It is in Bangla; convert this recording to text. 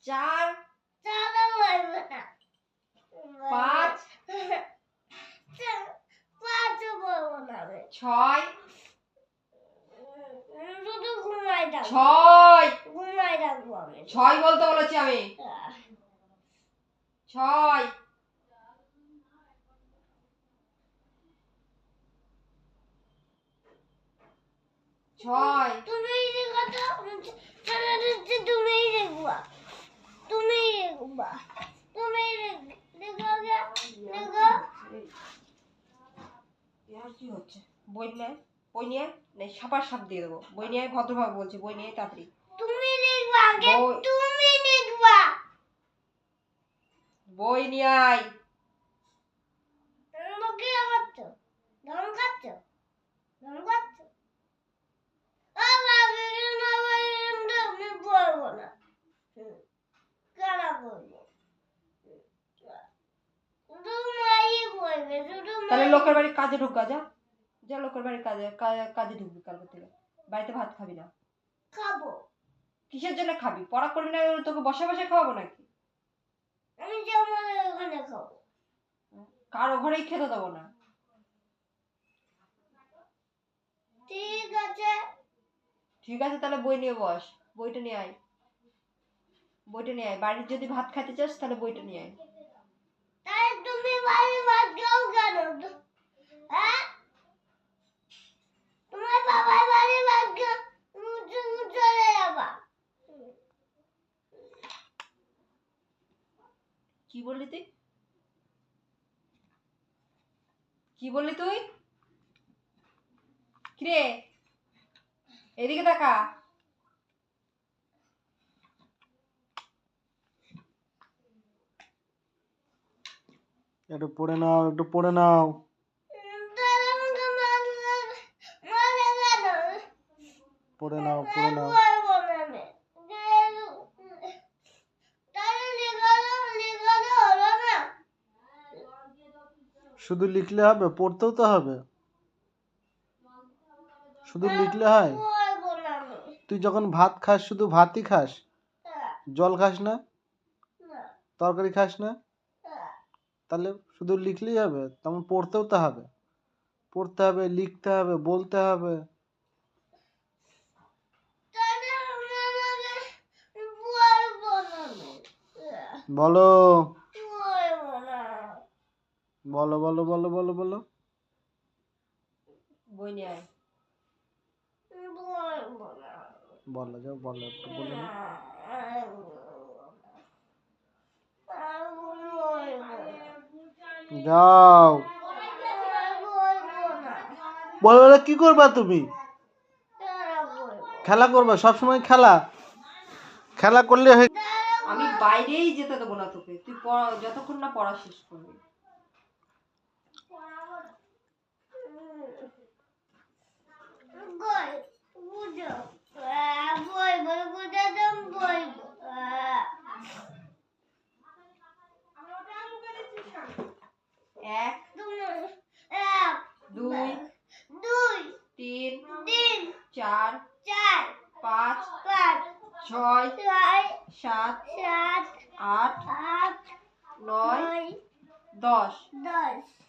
4 5 6 6 বলতে বলেছি আমি 6 6 তুমি দেখবা কি হচ্ছে বই নিয়ে সাপার সাপ দিয়ে দেবো বই নিয়ে ভদ্রভাবে বলছি বই নিয়ে তাড়াতাড়ি তুমি দেখবা আগে তুমি দেখবা বই নিয়ে আয় আমাকে খাচ্ছো ধন খাচ্ছো আমি বলবো না কেন বলবো তাহলে লোকের বাড়ির কাজে ঢুকা যা যা লোকের বাড়ির কাজে ঢুকবি কালকে থেকে বাড়িতে ভাত খাবি না খাবো কিসের জন্য খাবি পড়া করবি না তোকে বসে বসে খাওয়াবো নাকি আমি যেমন ওখানে খাবো কারো ঘরেই খেতে দেবো না ঠিক আছে তাহলে বই নিয়ে বস বইটা নিয়ে আয় বাড়ির যদি ভাত খেতে চাস তাহলে বইটা নিয়ে আয় তাই তুমি বাড়ি ভাত খাও কেন হ্যাঁ তোমার বাবা বাড়ি ভাত খাও চলে যাবা কি বললি তুই কিরে এদিকে দেখা একটু পড়ে নাও পড়ে নাও শুধু লিখলে হবে পড়তেও তো হবে শুধু লিখলে হয় তুই যখন ভাত খাস শুধু ভাতই খাস জল খাস না তরকারি খাস না তাহলে শুধু লিখলেই হবে তেমন পড়তেও তো হবে লিখতে হবে বলতে হবে বলো বই নিয়ে আয় বলো যাও বলো একটু বলে না যাও বলো না কি করবা তুমি খেলা করবা সবসময় খেলা করলে আমি বাইরেই যেতে দেবো না তোকে তুই যতক্ষণ না পড়া শেষ করবি এক 2 3 4 5 6 7 8 9 10